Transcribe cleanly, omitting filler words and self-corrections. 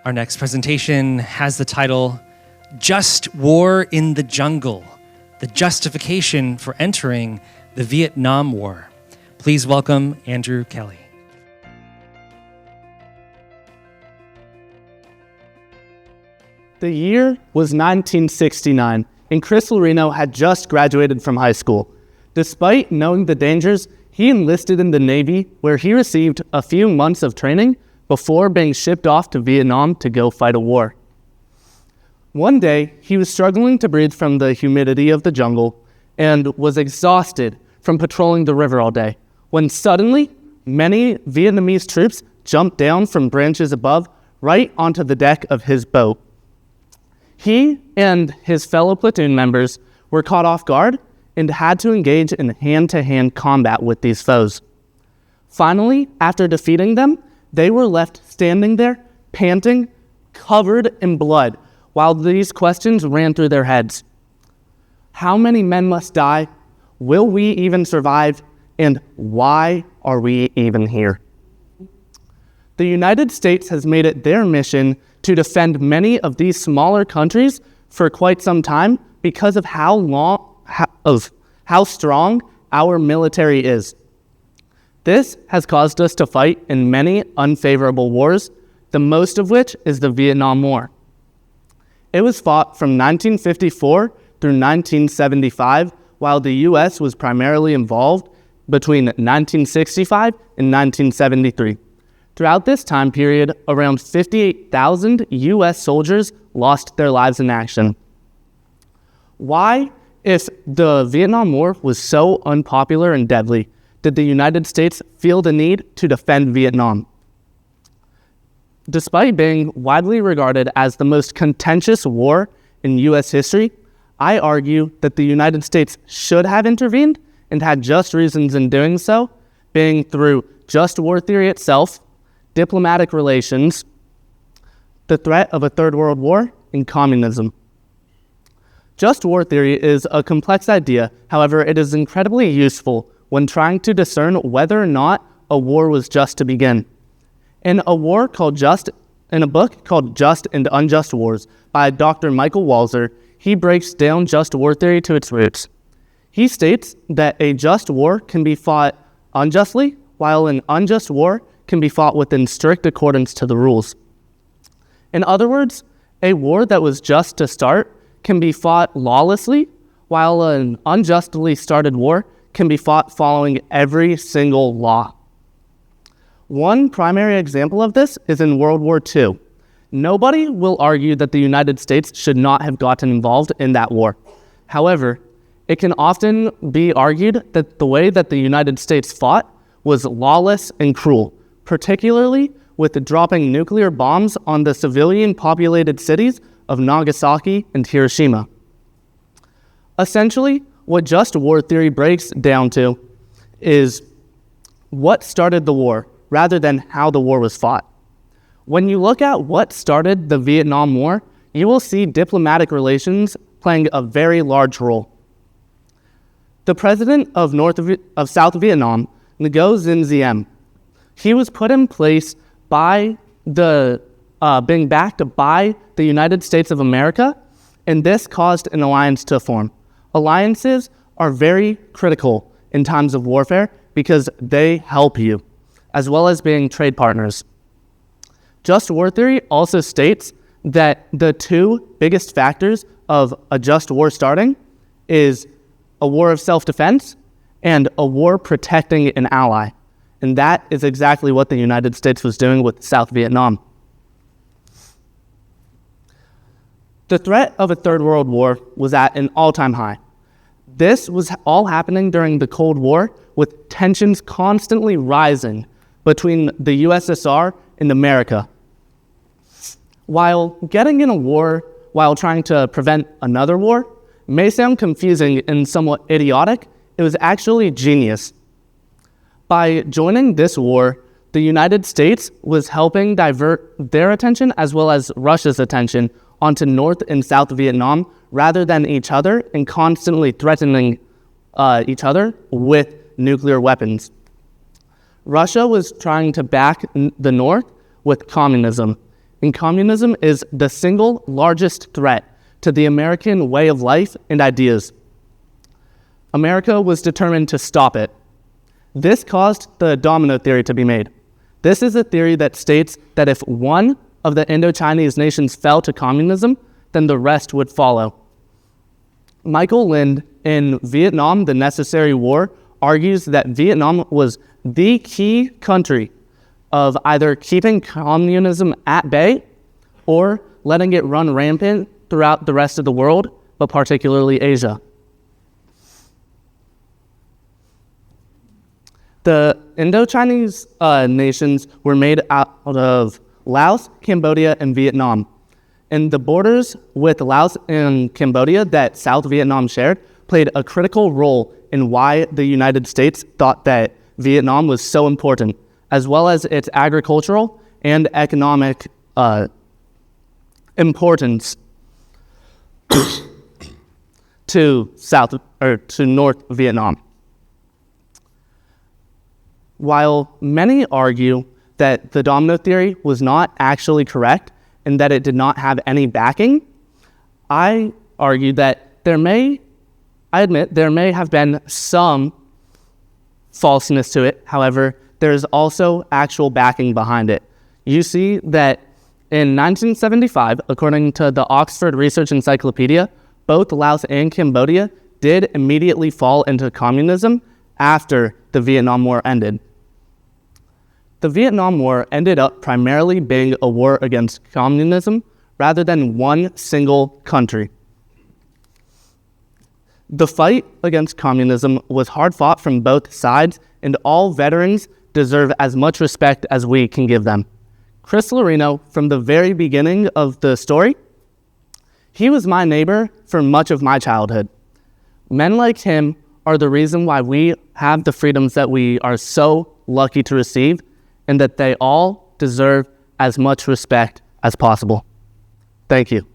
Our next presentation has the title, Just War in the Jungle, the justification for entering the Vietnam War. Please welcome Andrew Kelley. The year was 1969, and Chris Lorino had just graduated from high school. Despite knowing the dangers, he enlisted in the Navy, where he received a few months of training before being shipped off to Vietnam to go fight a war. One day, he was struggling to breathe from the humidity of the jungle and was exhausted from patrolling the river all day, when suddenly, many Vietnamese troops jumped down from branches above right onto the deck of his boat. He and his fellow platoon members were caught off guard and had to engage in hand-to-hand combat with these foes. Finally, after defeating them, they were left standing there, panting, covered in blood, while these questions ran through their heads. How many men must die? Will we even survive? And why are we even here? The United States has made it their mission to defend many of these smaller countries for quite some time because of how strong our military is. This has caused us to fight in many unfavorable wars, the most of which is the Vietnam War. It was fought from 1954 through 1975, while the U.S. was primarily involved between 1965 and 1973. Throughout this time period, around 58,000 U.S. soldiers lost their lives in action. Why, if the Vietnam War was so unpopular and deadly, did the United States feel the need to defend Vietnam? Despite being widely regarded as the most contentious war in U.S. history, I argue that the United States should have intervened and had just reasons in doing so, being through just war theory itself, diplomatic relations, the threat of a third world war, and communism. Just war theory is a complex idea. However, it is incredibly useful when trying to discern whether or not a war was just to begin. In a book called Just and Unjust Wars by Dr. Michael Walzer, he breaks down just war theory to its roots. He states that a just war can be fought unjustly, while an unjust war can be fought within strict accordance to the rules. In other words, a war that was just to start can be fought lawlessly, while an unjustly started war can be fought following every single law. One primary example of this is in World War II. Nobody will argue that the United States should not have gotten involved in that war. However, it can often be argued that the way that the United States fought was lawless and cruel, particularly with dropping nuclear bombs on the civilian-populated cities of Nagasaki and Hiroshima. Essentially, what just war theory breaks down to is what started the war, rather than how the war was fought. When you look at what started the Vietnam War, you will see diplomatic relations playing a very large role. The president of South Vietnam, Ngo Dinh Diem, he was put in place by being backed by the United States of America, and this caused an alliance to form. Alliances are very critical in times of warfare because they help you, as well as being trade partners. Just war theory also states that the two biggest factors of a just war starting is a war of self-defense and a war protecting an ally. And that is exactly what the United States was doing with South Vietnam. The threat of a third world war was at an all-time high. This was all happening during the Cold War, with tensions constantly rising between the USSR and America. While getting in a war while trying to prevent another war may sound confusing and somewhat idiotic, it was actually genius. By joining this war, the United States was helping divert their attention as well as Russia's attention onto North and South Vietnam rather than each other, and constantly threatening each other with nuclear weapons. Russia was trying to back the North with communism, and communism is the single largest threat to the American way of life and ideas. America was determined to stop it. This caused the domino theory to be made. This is a theory that states that if one of the Indo-Chinese nations fell to communism, then the rest would follow. Michael Lind, in Vietnam, The Necessary War, argues that Vietnam was the key country of either keeping communism at bay or letting it run rampant throughout the rest of the world, but particularly Asia. The Indo-Chinese nations were made out of Laos, Cambodia, and Vietnam. And the borders with Laos and Cambodia that South Vietnam shared played a critical role in why the United States thought that Vietnam was so important, as well as its agricultural and economic importance to North Vietnam. While many argue that the domino theory was not actually correct and that it did not have any backing, I argue that there may have been some falseness to it. However, there's also actual backing behind it. You see that in 1975, according to the Oxford Research Encyclopedia, both Laos and Cambodia did immediately fall into communism after the Vietnam War ended. The Vietnam War ended up primarily being a war against communism rather than one single country. The fight against communism was hard fought from both sides, and all veterans deserve as much respect as we can give them. Chris Lorino, from the very beginning of the story, he was my neighbor for much of my childhood. Men like him are the reason why we have the freedoms that we are so lucky to receive, and that they all deserve as much respect as possible. Thank you.